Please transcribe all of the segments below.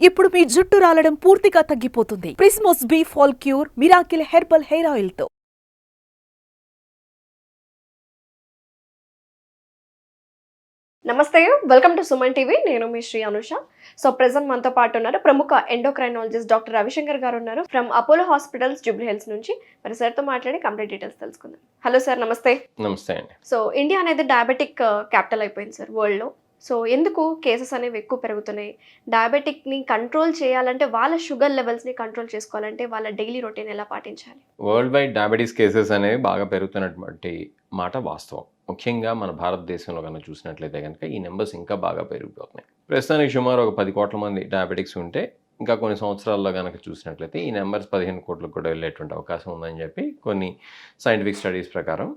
ఇప్పుడు మీ జుట్టు రాలడం పూర్తిగా తగ్గిపోతుంది. ప్రిస్మోస్ బీ fall cure miracle herbal hair oil తో. నమస్తే, వెల్కమ్ టు సుమన్ టీవీ. నేను మీ శ్రీ అనుష. సో ప్రెసెంట్ మనతో పాటు ఉన్నారు ప్రముఖ ఎండోక్రైనాలజిస్ట్ డాక్టర్ రవిశంకర్ గారు ఉన్నారు from Apollo hospitals Jubilee Hills నుంచి. మరి సార్తో మాట్లాడి కంప్లీట్ డీటెయిల్స్ తెలుసుకుందాం. హలో సార్, నమస్తే. నమస్తే అండి. సో ఇండియా అనేది డయాబెటిక్ క్యాపిటల్ అయిపోయింది సార్ వరల్డ్లో. సో ఎందుకు కేసెస్ అనేవి ఎక్కువ పెరుగుతున్నాయి? డయాబెటిక్ని కంట్రోల్ చేయాలంటే, వాళ్ళ షుగర్ లెవెల్స్ని కంట్రోల్ చేసుకోవాలంటే వాళ్ళ డైలీ రొటీన్ ఎలా పాటించాలి? వరల్డ్ వైడ్ డయాబెటీస్ కేసెస్ అనేవి బాగా పెరుగుతున్నటువంటి మాట వాస్తవం. ముఖ్యంగా మన భారతదేశంలో కనుక చూసినట్లయితే కనుక ఈ నెంబర్స్ ఇంకా బాగా పెరిగిపోతున్నాయి. ప్రస్తుతానికి సుమారు ఒక 10 కోట్ల మంది డయాబెటిక్స్ ఉంటే ఇంకా కొన్ని సంవత్సరాల్లో కనుక చూసినట్లయితే ఈ నెంబర్స్ 15 కోట్లకు కూడా వెళ్ళేటువంటి అవకాశం ఉందని చెప్పి కొన్ని సైంటిఫిక్ స్టడీస్ ప్రకారం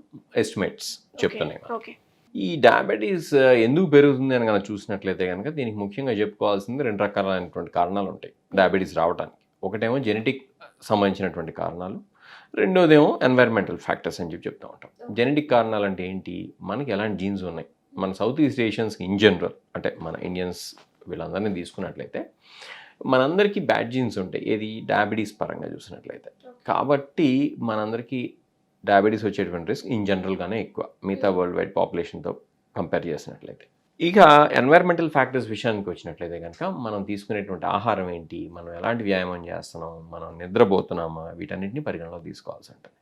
ఎస్టిమేట్స్ చెప్తున్నాయి. ఓకే. ఈ డయాబెటీస్ ఎందుకు పెరుగుతుంది అని కనుక చూసినట్లయితే కనుక దీనికి ముఖ్యంగా చెప్పుకోవాల్సింది 2 రకాలైనటువంటి కారణాలు ఉంటాయి డయాబెటీస్ రావడానికి. ఒకటేమో జెనెటిక్ సంబంధించినటువంటి కారణాలు, రెండోదేమో ఎన్వైర్మెంటల్ ఫ్యాక్టర్స్ అని చెప్తూ ఉంటాం. జెనెటిక్ కారణాలు అంటే ఏంటి? మనకి ఎలాంటి జీన్స్ ఉన్నాయి, మన సౌత్ ఈస్ట్ ఏషియన్స్కి ఇన్ జనరల్, అంటే మన ఇండియన్స్ వీళ్ళందరినీ తీసుకున్నట్లయితే మనందరికీ బ్యాడ్ జీన్స్ ఉంటాయి, ఏది డయాబెటీస్ పరంగా చూసినట్లయితే. కాబట్టి మనందరికీ డయాబెటీస్ వచ్చేటువంటి రిస్క్ ఇన్ జనరల్గానే ఎక్కువ మిగతా వరల్డ్ వైడ్ పాపులేషన్తో కంపేర్ చేసినట్లయితే. ఇక ఎన్వైర్మెంటల్ ఫ్యాక్టర్స్ విషయానికి వచ్చినట్లయితే కనుక మనం తీసుకునేటువంటి ఆహారం ఏంటి, మనం ఎలాంటి వ్యాయామం చేస్తున్నాం, మనం నిద్రపోతున్నామా, వీటన్నిటిని పరిగణలోకి తీసుకోవాల్సి ఉంటుంది.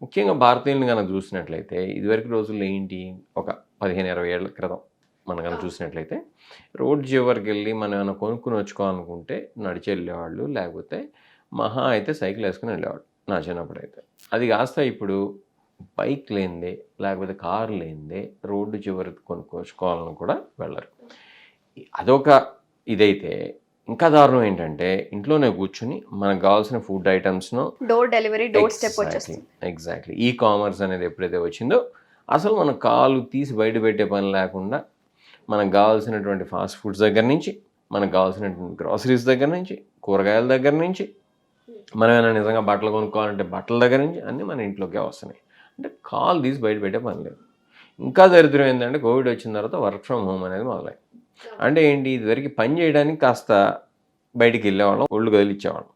ముఖ్యంగా భారతీయులను కనుక చూసినట్లయితే ఇదివరకు రోజుల్లో ఏంటి, ఒక 15-20 ఏళ్ల క్రితం మనం కనుక చూసినట్లయితే రోడ్ చివరికి వెళ్ళి మనం ఏమైనా కొనుక్కుని వచ్చుకోవాలనుకుంటే నడిచి వెళ్ళేవాళ్ళు, లేకపోతే మహా అయితే సైకిల్ వేసుకుని వెళ్ళేవాళ్ళు నా చిన్నప్పుడు అయితే. అది కాస్త ఇప్పుడు బైక్ లేనిదే లేకపోతే కారు లేనిదే రోడ్డు చివరి కొనుక్కోవాలని కూడా వెళ్ళరు. అదొక ఇదైతే ఇంకా దారుణం ఏంటంటే ఇంట్లోనే కూర్చుని మనకు కావాల్సిన ఫుడ్ ఐటమ్స్ను డోర్ డెలివరీ, డోర్ స్టెప్ వచ్చేస్తుంది. ఎగ్జాక్ట్లీ. ఈ కామర్స్ అనేది ఎప్పుడైతే వచ్చిందో అసలు మన కాలు తీసి బయట పెట్టే పని లేకుండా మనకు కావాల్సినటువంటి ఫాస్ట్ ఫుడ్స్ దగ్గర నుంచి, మనకు కావాల్సినటువంటి గ్రాసరీస్ దగ్గర నుంచి, కూరగాయల దగ్గర నుంచి, మనం ఏమైనా నిజంగా బట్టలు కొనుక్కోవాలంటే బట్టల దగ్గర నుంచి అన్నీ మన ఇంట్లోకే వస్తున్నాయి. అంటే కాల్ తీసి బయట పెట్టే పని లేదు. ఇంకా దరిద్రం ఏంటంటే కోవిడ్ వచ్చిన తర్వాత వర్క్ ఫ్రమ్ హోమ్ అనేది మొదలైంది. అంటే ఏంటి, ఇదివరకు పని చేయడానికి కాస్త బయటికి వెళ్ళేవాళ్ళం, ఒళ్ళు కదిలిచ్చేవాళ్ళం.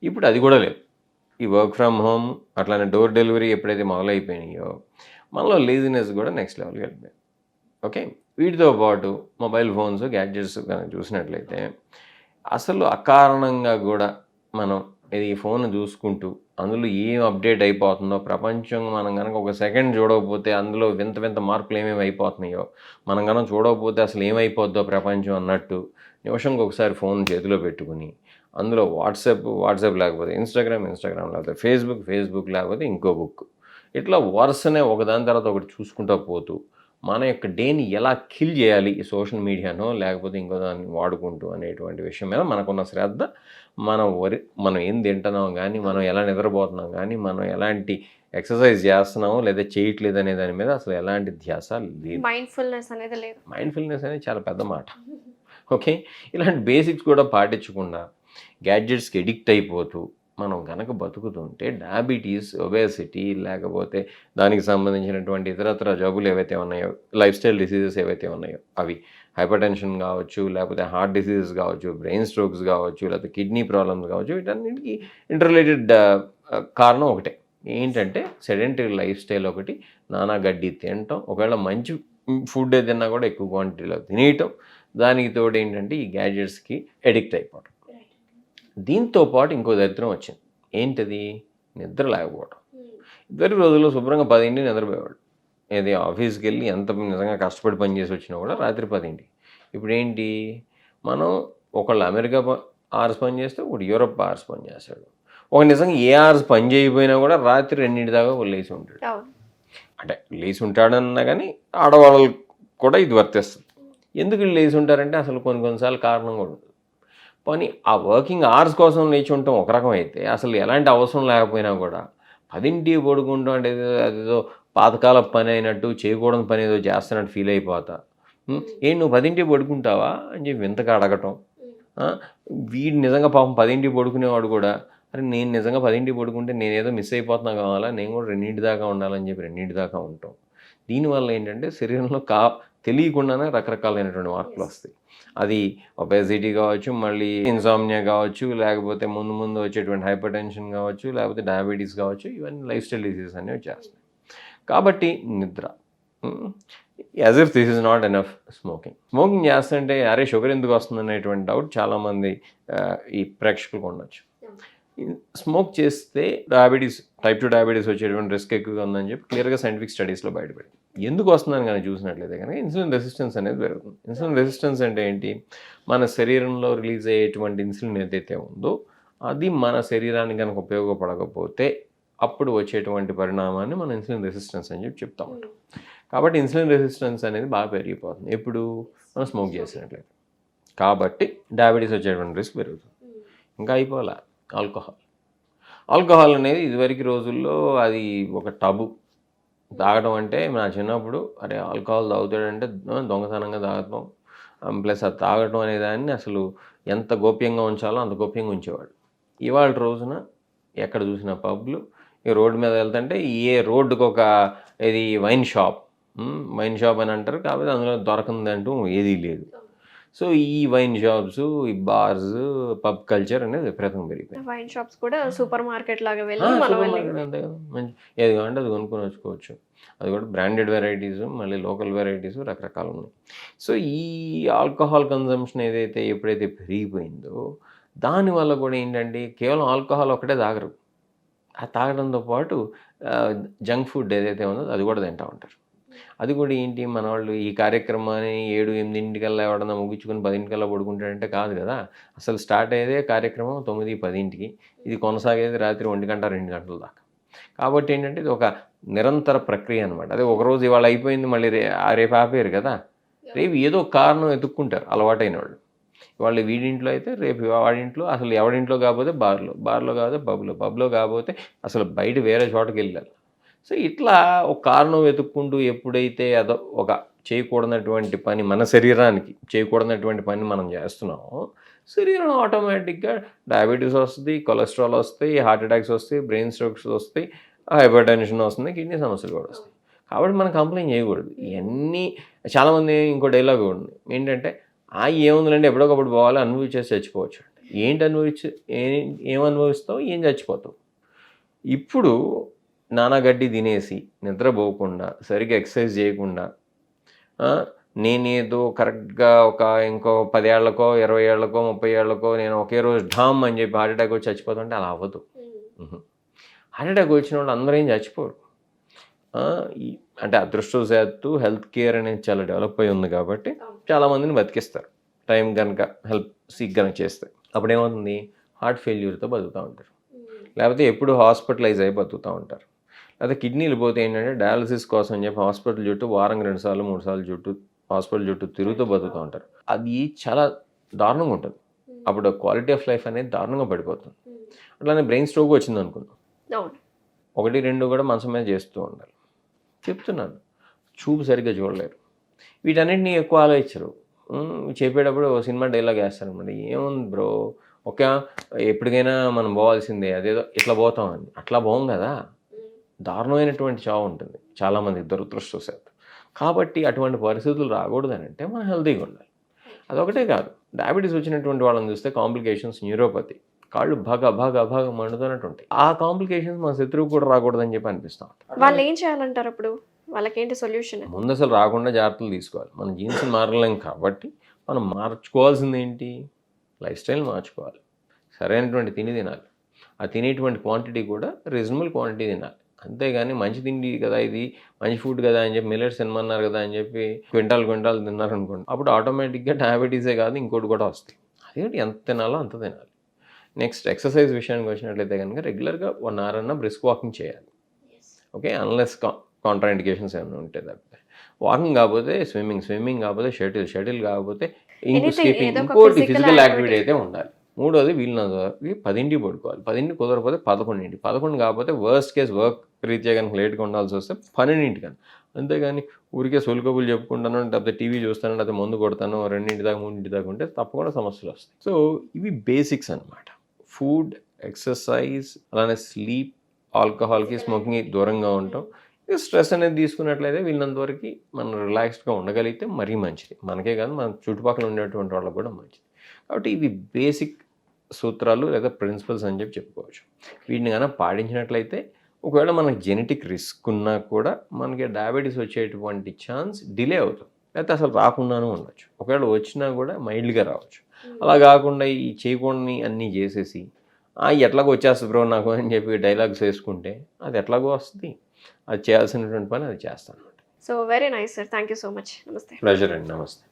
ఇప్పుడు అది కూడా లేదు. ఈ వర్క్ ఫ్రమ్ హోమ్ అట్లానే డోర్ డెలివరీ ఎప్పుడైతే మొదలైపోయినాయో మనలో లేజినెస్ కూడా నెక్స్ట్ లెవెల్కి వెళ్ళిపోయింది. ఓకే. వీటితో పాటు మొబైల్ ఫోన్స్, గ్యాడ్జెట్స్ కనుక చూసినట్లయితే అసలు అకారణంగా కూడా మనం ఇది ఫోన్ చూసుకుంటూ అందులో ఏం అప్డేట్ అయిపోతుందో ప్రపంచం మనం కనుక ఒక సెకండ్ చూడకపోతే అందులో వింత వింత మార్పులు ఏమేమి అయిపోతున్నాయో మనం కనుక చూడకపోతే అసలు ఏమైపోద్దో ప్రపంచం అన్నట్టు నిమిషంకి ఒకసారి ఫోన్ చేతిలో పెట్టుకుని అందులో వాట్సాప్ లేకపోతే ఇన్స్టాగ్రామ్ లేకపోతే ఫేస్బుక్ లేకపోతే ఇంకో బుక్, ఇట్లా వరుసనే ఒకదాని తర్వాత ఒకటి చూసుకుంటూ పోతూ మన యొక్క డేని ఎలా కిల్ చేయాలి ఈ సోషల్ మీడియానో లేకపోతే ఇంకో దాన్ని వాడుకుంటూ అనేటువంటి విషయం మీద మనకున్న శ్రద్ధ, మనం ఏం తింటున్నాం కానీ, మనం ఎలా నిద్రపోతున్నాం కానీ, మనం ఎలాంటి ఎక్సర్సైజ్ చేస్తున్నామో లేదా చేయట్లేదు అనే దాని మీద అసలు ఎలాంటి ధ్యాస లేదు. మైండ్ఫుల్నెస్ అనేది లేదు. మైండ్ఫుల్నెస్ అనేది చాలా పెద్ద మాట. ఓకే. ఇలాంటి బేసిక్స్ కూడా పాటించకుండా గ్యాడ్జెట్స్కి ఎడిక్ట్ అయిపోతూ మనం కనుక బతుకుతుంటే డయాబెటీస్, ఒబేసిటీ లేకపోతే దానికి సంబంధించినటువంటి ఇతరత్ర జబ్బులు ఏవైతే ఉన్నాయో, లైఫ్ స్టైల్ డిసీజెస్ ఏవైతే ఉన్నాయో, అవి హైపర్ టెన్షన్ కావచ్చు, లేకపోతే హార్ట్ డిసీజెస్ కావచ్చు, బ్రెయిన్ స్ట్రోక్స్ కావచ్చు, లేకపోతే కిడ్నీ ప్రాబ్లమ్స్ కావచ్చు, వీటన్నిటికీ ఇంటర్రిలేటెడ్ కారణం ఒకటే. ఏంటంటే సెడెంటరీ లైఫ్ స్టైల్ ఒకటి, నానా గడ్డి తినటం, ఒకవేళ మంచి ఫుడ్ ఏదైనా కూడా ఎక్కువ క్వాంటిటీలో తినేయటం, దానికి తోడు ఏంటంటే ఈ గ్యాడ్జెట్స్కి ఎడిక్ట్ అయిపోవటం. దీంతో పాటు ఇంకో దరిద్రం వచ్చింది. ఏంటది? నిద్ర లేకపోవడం. ఇద్దరు రోజుల్లో శుభ్రంగా 10 నిద్రపోయేవాడు. ఏది ఆఫీస్కి వెళ్ళి ఎంత నిజంగా కష్టపడి పని చేసి వచ్చినా కూడా రాత్రి 10. ఇప్పుడు ఏంటి, మనం ఒకళ్ళు అమెరికా అవర్స్ పని చేస్తే ఒకటి యూరోప్ అవర్స్ పని చేస్తాడు, ఒక నిజంగా ఏ అవర్స్ పని చేయకపోయినా కూడా రాత్రి 2 దాకా లేచి ఉంటాడు. అంటే లేచి ఉంటాడన్నా కానీ ఆడవాళ్ళు కూడా ఇది వర్తిస్తుంది. ఎందుకు లేచి ఉంటారంటే అసలు కొన్నిసార్లు కారణం కూడా ఉంటుంది. కానీ ఆ వర్కింగ్ అవర్స్ కోసం లేచి ఉండటం ఒక రకం అయితే, అసలు ఎలాంటి అవసరం లేకపోయినా కూడా 10 పడుకుంటాం అంటే అదేదో పాతకాల పని అయినట్టు, చేయకూడని పని ఏదో చేస్తున్నట్టు ఫీల్ అయిపోతా. నువ్వు 10 పడుకుంటావా అని చెప్పి వింతగా అడగటం. వీడు నిజంగా పాపం 10 పడుకునేవాడు కూడా, అరే నేను నిజంగా 10 పడుకుంటే నేనేదో మిస్ అయిపోతున్నా కావాలా, నేను కూడా 2 దాకా ఉండాలని చెప్పి 2 దాకా ఉంటాం. దీనివల్ల ఏంటంటే శరీరంలో తెలియకుండానే రకరకాలైనటువంటి మార్పులు వస్తాయి. అది ఒబేసిటీ కావచ్చు, మళ్ళీ ఇన్సామ్నియా కావచ్చు, లేకపోతే ముందు ముందు వచ్చేటువంటి హైపర్ టెన్షన్ కావచ్చు, లేకపోతే డయాబెటీస్ కావచ్చు, ఇవన్నీ లైఫ్ స్టైల్ డిసీజెస్ అనేవి వచ్చేస్తాయి. కాబట్టి నిద్ర, as if this is not enough smoking చేస్తుంటే అరే షుగర్ ఎందుకు వస్తుంది అనేటువంటి డౌట్ చాలామంది ఈ ప్రేక్షకులకు ఉండొచ్చు. స్మోక్ చేస్తే టైప్ 2 డయాబెటీస్ వచ్చేటువంటి రిస్క్ ఎక్కువగా ఉందని చెప్పి క్లియర్గా సైంటిఫిక్ స్టడీస్లో బయటపడింది. ఎందుకు వస్తుందని కానీ చూసినట్లయితే కనుక ఇన్సులిన్ రెసిస్టెన్స్ అనేది పెరుగుతుంది. ఇన్సులిన్ రెసిస్టెన్స్ అంటే ఏంటి? మన శరీరంలో రిలీజ్ అయ్యేటువంటి ఇన్సులిన్ ఏదైతే ఉందో అది మన శరీరానికి కనుక ఉపయోగపడకపోతే అప్పుడు వచ్చేటువంటి పరిణామాన్ని మనం ఇన్సులిన్ రెసిస్టెన్స్ అని చెప్పి చెప్తా ఉంటాం. కాబట్టి ఇన్సులిన్ రెసిస్టెన్స్ అనేది బాగా పెరిగిపోతుంది ఎప్పుడు మనం స్మోక్ చేసినట్లయితే. కాబట్టి డయాబెటీస్ వచ్చేటువంటి రిస్క్ పెరుగుతుంది. ఇంకా అయిపోలే ఆల్కహాల్ అనేది ఇదివరకు రోజుల్లో అది ఒక టబు. తాగడం అంటే నా చిన్నప్పుడు అరే ఆల్కహాల్ తాగుతాడంటే దొంగతనంగా తాగటం, ప్లస్ అది తాగటం అనే దాన్ని అసలు ఎంత గోప్యంగా ఉంచాలో అంత గోప్యంగా ఉంచేవాడు. ఇవాళ రోజున ఎక్కడ చూసిన పబ్లు, ఈ రోడ్డు మీద వెళ్తుంటే ఏ రోడ్డుకు ఒక ఇది వైన్ షాప్ అని అంటారు. కాబట్టి అందులో దొరకందంటూ ఏదీ లేదు. సో ఈ వైన్ షాప్స్, ఈ బార్స్, పబ్ కల్చర్ అనేది విపరీతంగా పెరిగిపోయింది. వైన్ షాప్స్ కూడా సూపర్ మార్కెట్ లాగా వెళ్ళి మనం అంతే కదా, మంచి ఏది కావాలంటే అది కొనుక్కొని వచ్చుకోవచ్చు. అది కూడా బ్రాండెడ్ వెరైటీస్, మళ్ళీ లోకల్ వెరైటీస్ రకరకాలు ఉన్నాయి. సో ఈ ఆల్కహాల్ కన్జంప్షన్ ఏదైతే ఎప్పుడైతే పెరిగిపోయిందో దానివల్ల కూడా ఏంటంటే కేవలం ఆల్కహాల్ ఒకటే తాగరు. ఆ తాగడంతో పాటు జంక్ ఫుడ్ ఏదైతే ఉందో అది కూడా తింటూ ఉంటారు. అది కూడా ఏంటి, మన వాళ్ళు ఈ కార్యక్రమాన్ని 7-8 ఎవడన్నా ముగించుకొని 10 పడుకుంటాడంటే కాదు కదా. అసలు స్టార్ట్ అయ్యేదే కార్యక్రమం 9-10, ఇది కొనసాగేది రాత్రి 1-2 గంటల దాకా. కాబట్టి ఏంటంటే ఇది ఒక నిరంతర ప్రక్రియ అనమాట. అదే ఒకరోజు ఇవాళ అయిపోయింది మళ్ళీ రేపు ఆపేరు కదా. రేపు ఏదో కారణం ఎత్తుక్కుంటారు అలవాటైన వాళ్ళు. వాళ్ళు వీడింట్లో అయితే రేపు వాడింట్లో, అసలు ఎవడింట్లో కాకపోతే బార్లో కాకపోతే పబ్లో కాకపోతే అసలు బయట వేరే చోటకి వెళ్ళాలి. సో ఇట్లా ఒక కారణం వెతుక్కుంటూ ఎప్పుడైతే అదో ఒక చేయకూడనటువంటి పని, మన శరీరానికి చేయకూడనటువంటి పని మనం చేస్తున్నామో శరీరం ఆటోమేటిక్గా డయాబెటీస్ వస్తుంది, కొలెస్ట్రాల్ వస్తాయి, హార్ట్ అటాక్స్ వస్తాయి, బ్రెయిన్ స్ట్రోక్స్ వస్తాయి, హైపర్ టెన్షన్ వస్తుంది, కిడ్నీ సమస్యలు కూడా వస్తాయి. కాబట్టి మనం కంప్లైంట్ చేయకూడదు. ఇవన్నీ చాలామంది ఇంకో డైలాగ్ ఉంది ఏంటంటే ఏముందంటే ఎప్పుడొకప్పుడు పోవాలి, అనుభవించేసి చచ్చిపోవచ్చు. ఏంటి ఏం అనుభవిస్తావు, ఏం చచ్చిపోతావు. ఇప్పుడు నానాగడ్డి తినేసి నిద్రపోకుండా సరిగ్గా ఎక్సర్సైజ్ చేయకుండా నేనేదో కరెక్ట్గా ఇంకో 10 ఏళ్లకో 20 ఏళ్లకో 30 ఏళ్లకో నేను ఒకే రోజు ఢామ్ అని చెప్పి హార్ట్ అటాక్ వచ్చి చచ్చిపోతుంటే అలా అవ్వదు. హార్ట్ అటాక్ వచ్చిన వాళ్ళు అందరూ ఏం చచ్చిపోరు. అంటే అదృష్టవశాత్తు హెల్త్ కేర్ అనేది చాలా డెవలప్ అయి ఉంది కాబట్టి చాలామందిని బతికిస్తారు టైం కనుక హెల్ప్ సీక్ కనుక చేస్తే. అప్పుడు ఏమవుతుంది, హార్ట్ ఫెయిల్యూర్తో బతుకుతూ ఉంటారు, లేకపోతే ఎప్పుడు హాస్పిటలైజ్ అయి బతుకుతూ ఉంటారు. లేకపోతే కిడ్నీలు పోతే ఏంటంటే డయాలసిస్ కోసం అని చెప్పి హాస్పిటల్ చుట్టూ వారం 2 సార్లు 3 సార్లు హాస్పిటల్ చుట్టూ తిరుగుతూ బతుకుతూ ఉంటారు. అది చాలా దారుణంగా ఉంటుంది. అప్పుడు క్వాలిటీ ఆఫ్ లైఫ్ అనేది దారుణంగా పడిపోతుంది. అట్లానే బ్రెయిన్ స్ట్రోక్ వచ్చింది అనుకుందాం, 1-2 కూడా మంచం మీద చేస్తూ ఉండాలి. చెప్తున్నాను, చూపు సరిగ్గా చూడలేరు. వీటన్నిటిని ఎక్కువ ఆలోచించరు. చెప్పేటప్పుడు సినిమా డైలాగ్ వేస్తారనమాట, ఏముంది బ్రో ఎప్పటికైనా మనం పోవాల్సిందే, అదేదో ఇట్లా పోతామని. అట్లా పోం కదా, దారుణమైనటువంటి చావు ఉంటుంది చాలామంది దురదృష్టవశాత్తు. కాబట్టి అటువంటి పరిస్థితులు రాకూడదని అంటే మనం హెల్తీగా ఉండాలి. అదొకటే కాదు, డయాబెటీస్ వచ్చినటువంటి వాళ్ళని చూస్తే కాంప్లికేషన్స్, న్యూరోపతి, కాళ్ళు బాగా మండుతున్నట్టు ఉంటాయి. ఆ కాంప్లికేషన్స్ మన శత్రువు కూడా రాకూడదని చెప్పి అనిపిస్తాం. వాళ్ళు ఏం చేయాలంటారు అప్పుడు? వాళ్ళకేంటి సొల్యూషన్? ముందు అసలు రాకుండా జాగ్రత్తలు తీసుకోవాలి. మన జీన్స్ మారలేం కాబట్టి మనం మార్చుకోవాల్సింది ఏంటి, లైఫ్ స్టైల్ మార్చుకోవాలి. సరైనటువంటి తిండి తినాలి. ఆ తినేటువంటి క్వాంటిటీ కూడా రీజనబుల్ క్వాంటిటీ తినాలి. అంతేగాని మంచి తిండి కదా, ఇది మంచి ఫుడ్ కదా అని చెప్పి మిల్లెట్స్ తినమన్నారు కదా అని చెప్పి క్వింటాల్ తిన్నారనుకోండి, అప్పుడు ఆటోమేటిక్గా డయాబెటీసే కాదు ఇంకోటి కూడా వస్తాయి. అదేంటి, ఎంత తినాలో అంత తినాలి. నెక్స్ట్ ఎక్సర్సైజ్ విషయానికి వచ్చినట్లయితే కనుక రెగ్యులర్గా 1 hour అన్న బ్రిస్క్ వాకింగ్ చేయాలి. ఓకే, అన్లెస్ కాంట్రా ఇండికేషన్స్ ఏమైనా ఉంటే తప్పితే. వాకింగ్ కాకపోతే స్విమ్మింగ్ కాకపోతే షటిల్ కాకపోతే ఇంకోటి ఫిజికల్ యాక్టివిటీ అయితే ఉండాలి. 3వది వీళ్ళ 10 పడుకోవాలి. 10 కుదరకపోతే 11 కాకపోతే వర్స్ట్ కేస్ వర్క్ రీత్యా కనుక లేట్గా ఉండాల్సి వస్తే 12 కానీ. అంతేగాని ఊరికే సొలుకబులు చెప్పుకుంటాను, లేకపోతే టీవీ చూస్తాను, లేకపోతే మందు కొడతాను 2 దాకా 3 దాకా ఉంటే తప్పకుండా సమస్యలు వస్తాయి. సో ఇవి బేసిక్స్ అనమాట. ఫుడ్, ఎక్సర్సైజ్, అలానే స్లీప్, ఆల్కహాల్కి స్మోకింగ్కి దూరంగా ఉంటాం. స్ట్రెస్ అనేది తీసుకున్నట్లయితే వీళ్ళంతవరకు మనం రిలాక్స్డ్గా ఉండగలిగితే మరీ మంచిది, మనకే కాదు మన చుట్టుపక్కల ఉండేటువంటి వాళ్ళకి కూడా మంచిది. కాబట్టి ఇవి బేసిక్ సూత్రాలు లేదా ప్రిన్సిపల్స్ అని చెప్పుకోవచ్చు. వీటిని కనుక పాటించినట్లయితే ఒకవేళ మనకి జెనెటిక్ రిస్క్ ఉన్నా కూడా మనకి డయాబెటీస్ వచ్చేటువంటి ఛాన్స్ డిలే అవుతుంది, లేకపోతే అసలు రాకుండానే ఉండొచ్చు. ఒకవేళ వచ్చినా కూడా మైల్డ్గా రావచ్చు. అలా కాకుండా ఈ చేయకూడని అన్నీ చేసేసి ఎట్లాగో వచ్చేస్తుంది బ్రో నాకు అని చెప్పి డైలాగ్స్ వేసుకుంటే అది ఎట్లాగో వస్తుంది. అది చేయాల్సినటువంటి పని అది చేస్తాను. So very nice sir, thank you so much. నమస్తే. ప్లెజర్ అండి, నమస్తే.